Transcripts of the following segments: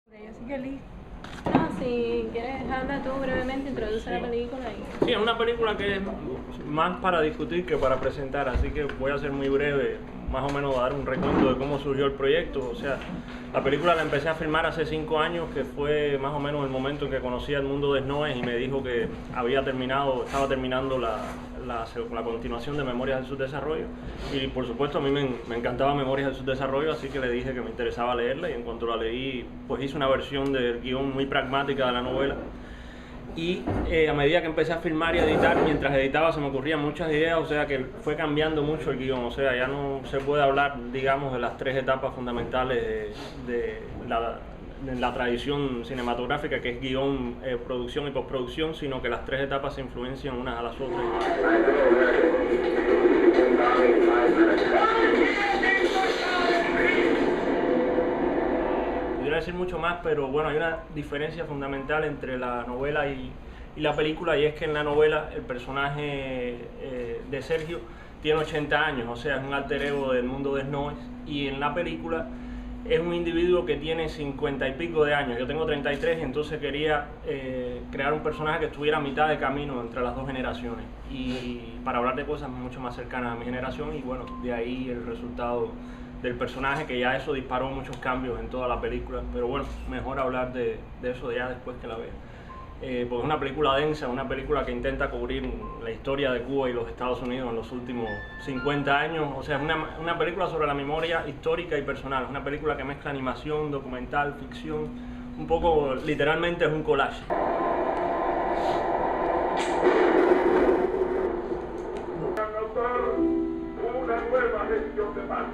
Así que listo. No, si quieres, habla tú brevemente, introduce la película. Sí, es una película que es más para discutir que para presentar, así que voy a ser muy breve, más o menos dar un recuento de cómo surgió el proyecto. O sea, la película la empecé a filmar hace 5 años, que fue más o menos el momento en que conocí al mundo de Snoes y me dijo que estaba terminando la continuación de Memorias del Subdesarrollo. Y por supuesto a mí me encantaba Memorias del Subdesarrollo, así que le dije que me interesaba leerla, y en cuanto la leí, pues hice una versión del guión muy pragmática de la novela. Y a medida que empecé a filmar y a editar, mientras editaba se me ocurrían muchas ideas, o sea que fue cambiando mucho el guión. O sea, ya no se puede hablar, digamos, de las 3 etapas fundamentales de la tradición cinematográfica, que es guión, producción y postproducción, sino que las 3 etapas se influencian unas a las otras. Pudiera decir mucho más, pero bueno, hay una diferencia fundamental entre la novela y la película, y es que en la novela el personaje de Sergio tiene 80 años, o sea, es un alter ego del mundo de Snoes, y en la película es un individuo que tiene 50 y pico de años. Yo tengo 33, y entonces quería crear un personaje que estuviera a mitad de camino entre las 2 generaciones, y para hablar de cosas mucho más cercanas a mi generación, y bueno, de ahí el resultado del personaje, que ya eso disparó muchos cambios en toda la película. Pero bueno, mejor hablar de eso ya después que la vea. Porque es una película densa, una película que intenta cubrir la historia de Cuba y los Estados Unidos en los últimos 50 años. O sea, es una película sobre la memoria histórica y personal. Es una película que mezcla animación, documental, ficción. Un poco, literalmente es un collage. Una nueva gestión de paz.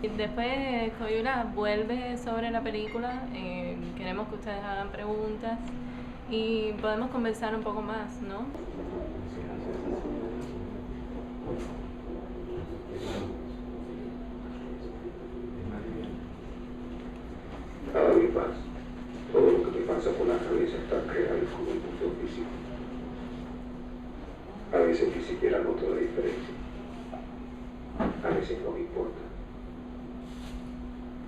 Y después Coyula vuelve sobre la película, queremos que ustedes hagan preguntas y podemos conversar un poco más, ¿no? Cada vez más, todo lo que me pasa por la cabeza está creado como impulsión física. A veces ni siquiera noto la diferencia. A veces no me importa.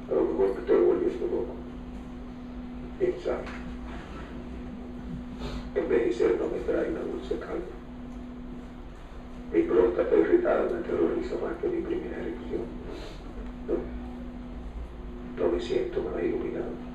A lo mejor me estoy volviendo loco. ¿Quién sabe? Envejecer no me trae una dulce calma. Mi próstata irritada me aterroriza más que mi primera erección. No me siento más iluminado.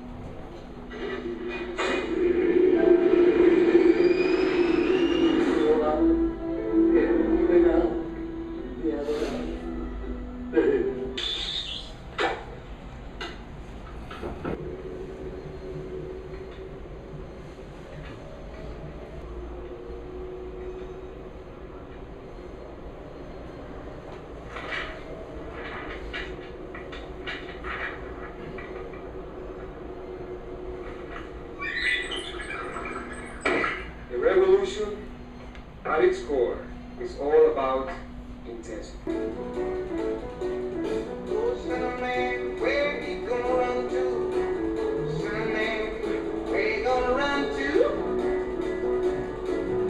The revolution, at its core, is all about intensity. Son of man, where you gonna run to? Son of man, where you gonna run to?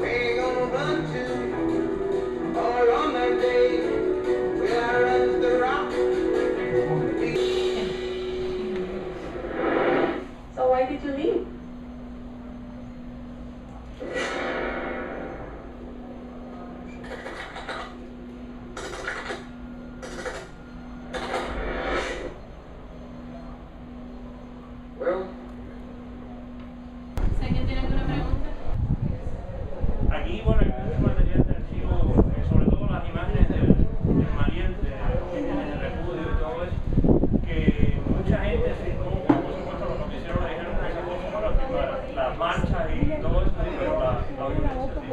Where you gonna run to? All on that day, where I run to the rock. So why did you leave? Well, ¿Sé que tiene alguna pregunta? Aquí, bueno, hay mucho material de archivo, sobre todo las imágenes del Mariel, de repudio y todo eso, que mucha gente firmó, por supuesto los noticieros le dijeron que esas cosas para firmar las marchas y todo eso, sí, pero la violencia, sí.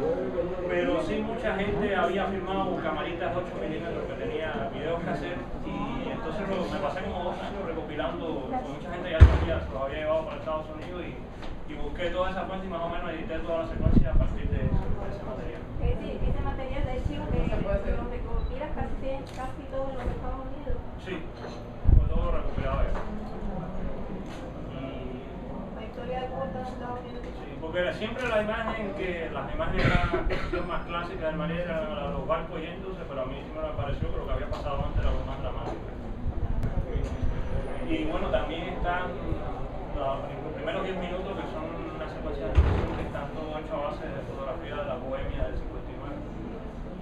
Pero sí, mucha gente había firmado camaritas 8 milímetros que tenía videos que hacer, y entonces me pasé como 2 años recopilando, con mucha gente ya sabía, se los había llevado para Estados Unidos, y busqué toda esa fuente y más o menos edité toda la secuencia a partir de ese material. Ese material de archivo que lo recopilas casi todo en los Estados Unidos. Sí, fue todo recopilado ya. La historia de Cuba está en Estados Unidos. Sí. porque siempre las imágenes eran más clásicas del Mariel, eran los barcos yéndose, pero a mí sí me pareció que lo que había pasado antes era lo más dramático. Y bueno, también están los primeros 10 minutos, que son una secuencia de que están todo hecho a base de fotografía de la Bohemia del 59.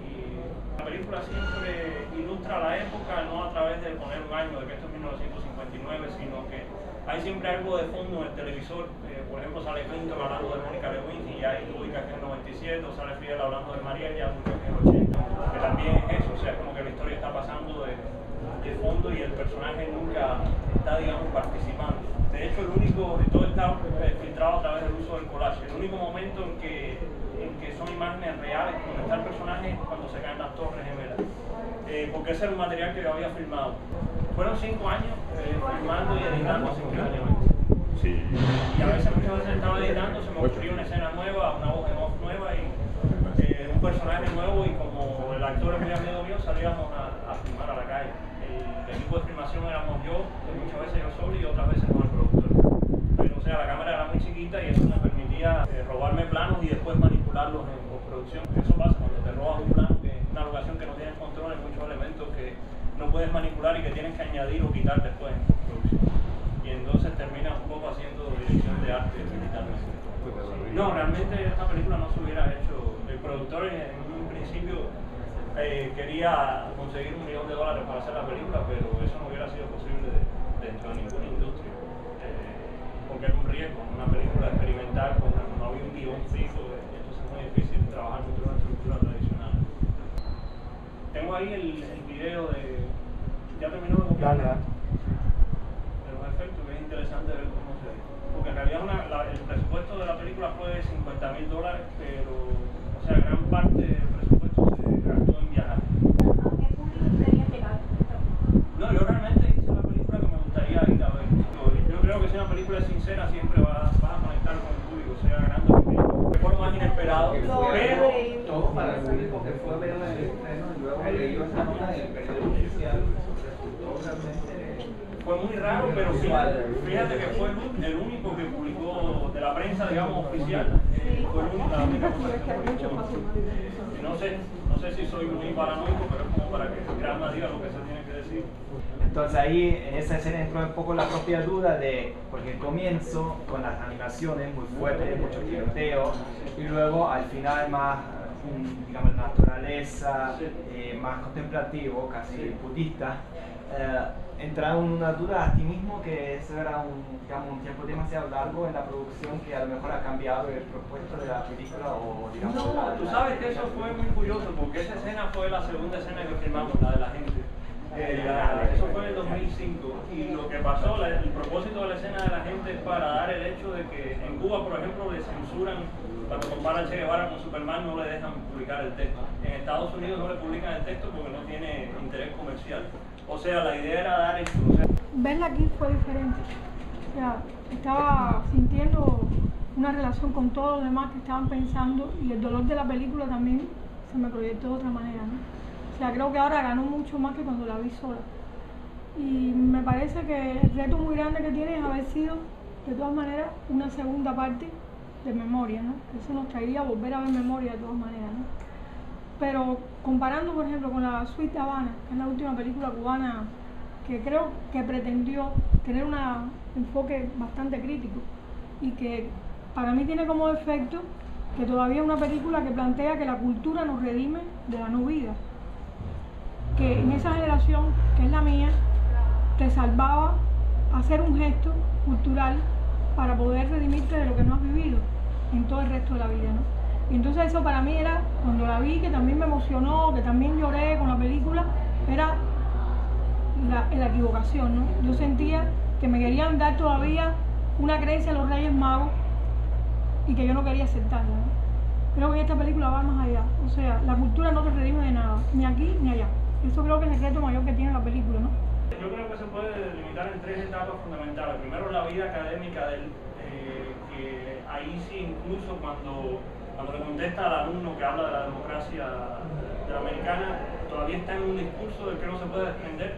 Y la película siempre ilustra la época, no a través de poner un año de que esto es 1959, sino que hay siempre algo de fondo en el televisor. Por ejemplo, sale Clinton hablando de Mónica Lewinsky y ahí tú ubicas que es 97, o sale Fidel hablando de Mariel ya que es 80, que también es eso, o sea, es como que la historia está pasando de fondo y el personaje nunca está, digamos, participando. De hecho, todo está filtrado a través del uso del collage. El único momento en que son imágenes reales, donde está el personaje, cuando se caen las torres gemelas. Porque ese era un material que yo había filmado. Fueron 5 años filmando y editando simultáneamente. Sí. Y muchas veces estaba editando, se me ocurrió una escena nueva, una voz en off nueva y un personaje nuevo, y como el actor es muy amigo mío, salíamos a filmar a la calle. El equipo de filmación éramos yo, muchas veces yo solo y otras veces con el productor. Pero, o sea, la cámara era muy chiquita y eso me permitía robarme planos y después manipularlos en postproducción. Eso pasa cuando te robas un plano, que es una locación que no tienes control, hay muchos elementos que no puedes manipular y que tienes que añadir o quitar después en postproducción. Y entonces terminas un poco haciendo dirección de arte digitalmente. No, realmente esta película no se hubiera hecho. El productor en un principio quería conseguir $1 millón para hacer la película, pero eso no hubiera sido posible dentro de ninguna industria, porque era un riesgo, una película experimental, no había un guión fijo, entonces es muy difícil trabajar con una estructura tradicional. Tengo ahí el video de... ¿Ya terminó de copiar? De los efectos, que es interesante ver cómo se ve. Porque en realidad el presupuesto de la película fue $50.000, pero, o sea, gran parte del presupuesto se gastó en viajar. ¿A qué público querías llegar? No, yo realmente hice una película que me gustaría ir a ver. Yo creo que si una película es sincera siempre vas a conectar con el público, sea grande o pequeño. Fue lo más inesperado, pero... Todo para el público que fue a ver el estreno y luego leyó esa nota del periódico oficial, resultó realmente... Fue muy raro, pero fíjate que fue el único que publicó de la prensa, digamos, oficial. Fue la única cosa que publicó. No sé si soy muy paranoico, pero es como para que Granma diga lo que se tiene que decir. Entonces ahí en esa escena entró un poco la propia duda de, porque el comienzo con las animaciones muy fuertes, mucho tiroteo, y luego al final más, digamos, naturaleza, más contemplativo, casi budista. Entraron en una duda a ti mismo que eso era un tiempo demasiado largo en la producción, que a lo mejor ha cambiado el propuesto de la película o digamos... No, tú sabes que eso fue muy curioso porque esa escena fue la segunda escena que filmamos, la de la gente. Eso fue en el 2005 y lo que pasó, el propósito de la escena de la gente es para dar el hecho de que en Cuba, por ejemplo, le censuran, cuando comparan Che Guevara con Superman no le dejan publicar el texto. En Estados Unidos no le publican el texto porque no tiene interés comercial. O sea, la idea era dar esto. O sea, verla aquí fue diferente. O sea, estaba sintiendo una relación con todos los demás que estaban pensando y el dolor de la película también se me proyectó de otra manera, ¿no? O sea, creo que ahora ganó mucho más que cuando la vi sola. Y me parece que el reto muy grande que tiene es haber sido, de todas maneras, una segunda parte de Memoria, ¿no? Eso nos traería volver a ver Memoria de todas maneras, ¿no? Pero comparando, por ejemplo, con la Suite de Habana, que es la última película cubana que creo que pretendió tener un enfoque bastante crítico y que para mí tiene como efecto que todavía es una película que plantea que la cultura nos redime de la no vida. Que en esa generación, que es la mía, te salvaba hacer un gesto cultural para poder redimirte de lo que no has vivido en todo el resto de la vida, ¿no? Y entonces eso para mí era, cuando la vi, que también me emocionó, que también lloré con la película, era la equivocación, ¿no? Yo sentía que me querían dar todavía una creencia en los Reyes Magos y que yo no quería aceptarla, ¿no? Creo que esta película va más allá, o sea, la cultura no te redime de nada, ni aquí ni allá. Eso creo que es el reto mayor que tiene la película, ¿no? Yo creo que se puede delimitar en 3 etapas fundamentales. Primero, la vida académica de él, que ahí sí, incluso cuando le contesta al alumno que habla de la democracia de la americana todavía está en un discurso del que no se puede desprender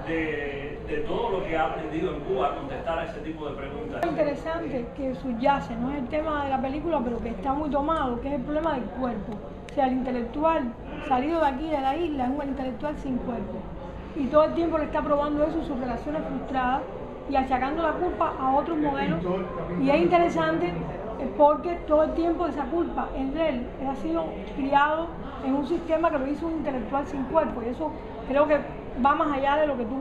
de todo lo que ha aprendido en Cuba a contestar a ese tipo de preguntas. Es interesante que subyace, no es el tema de la película, pero que está muy tomado, que es el problema del cuerpo. O sea, el intelectual salido de aquí, de la isla, es un intelectual sin cuerpo. Y todo el tiempo le está probando eso, sus relaciones frustradas, y achacando la culpa a otros modelos. Y es interesante porque todo el tiempo esa culpa en él ha sido criado en un sistema que lo hizo un intelectual sin cuerpo, y eso creo que va más allá de lo que tú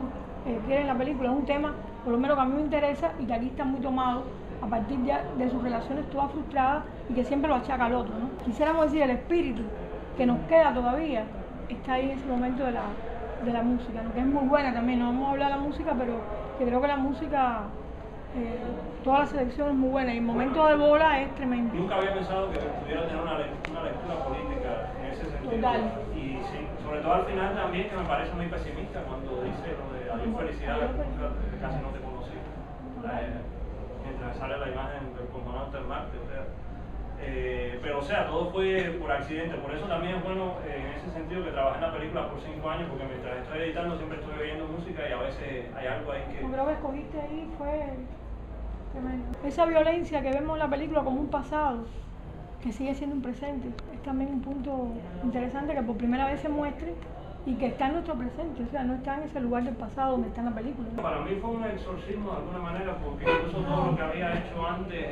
quieres en la película. Es un tema, por lo menos que a mí me interesa, y que aquí está muy tomado a partir de sus relaciones todas frustradas y que siempre lo achaca al otro, ¿no? Quisiéramos decir, el espíritu que nos queda todavía está ahí en ese momento de la música, ¿no? Que es muy buena también. No vamos a hablar de la música, pero que creo que la música, toda la selección es muy buena, y el momento de bola es tremendo. Nunca había pensado que pudiera tener una lectura política en ese sentido. Total. Y sí, sobre todo al final también, que me parece muy pesimista cuando dice lo de adiós felicidades, que casi no te conocí. Mientras sale la imagen del cosmonauta en Marte, o sea. Pero o sea, todo fue por accidente. Por eso también es bueno en ese sentido que trabajé en la película por 5 años, porque mientras estoy editando siempre estoy oyendo música y a veces hay algo ahí que... Yo creo que escogiste ahí fue tremendo. Esa violencia que vemos en la película como un pasado, que sigue siendo un presente, es también un punto interesante que por primera vez se muestre y que está en nuestro presente, o sea, no está en ese lugar del pasado donde está en la película, ¿no? Para mí fue un exorcismo de alguna manera, porque incluso todo lo que había hecho antes,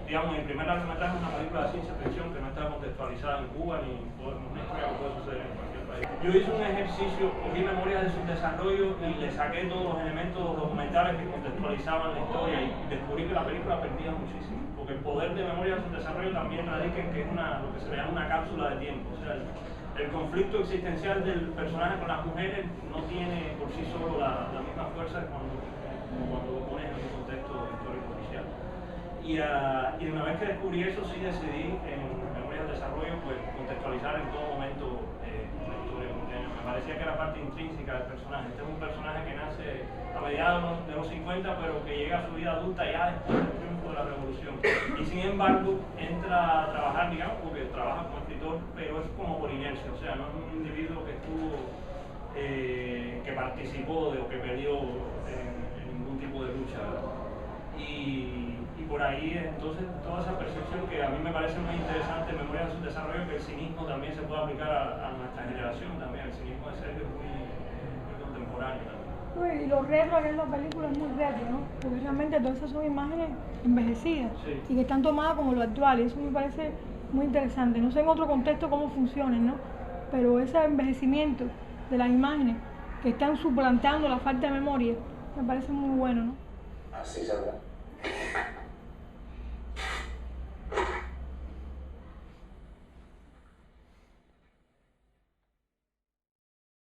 digamos, mi primer largometraje es una película de ciencia ficción que no está contextualizada en Cuba ni una historia que puede suceder en cualquier país. Yo hice un ejercicio, cogí memorias de su desarrollo y le saqué todos los elementos documentales que contextualizaban la historia, y descubrí que la película perdía muchísimo, porque el poder de memoria de su desarrollo también radica en que es lo que se le llama una cápsula de tiempo. O sea, el conflicto existencial del personaje con las mujeres no tiene por sí solo la misma fuerza cuando lo pones en un contexto histórico oficial. Y una vez que descubrí eso, sí decidí en Memorias del Desarrollo pues contextualizar en todo momento la historia, porque me parecía que era parte intrínseca del personaje. Este es un personaje que nace a mediados de los 50, pero que llega a su vida adulta ya después del triunfo de la revolución. Y sin embargo, entra a trabajar, digamos, porque trabaja como escritor, pero es como por inercia, o sea, no es un individuo que estuvo, que participó o que peleó en ningún tipo de lucha, ¿verdad? Y por ahí entonces toda esa percepción que a mí me parece muy interesante en Memoria de su Desarrollo, que el cinismo también se puede aplicar a nuestra generación también. El cinismo de Sergio es muy contemporáneo también. Y lo retro que es la película es muy retro, ¿no? Porque realmente todas esas son imágenes envejecidas, sí, y que están tomadas como lo actual, y eso me parece muy interesante. No sé en otro contexto cómo funcionen, ¿no? Pero ese envejecimiento de las imágenes que están suplantando la falta de memoria me parece muy bueno, ¿no? Así será.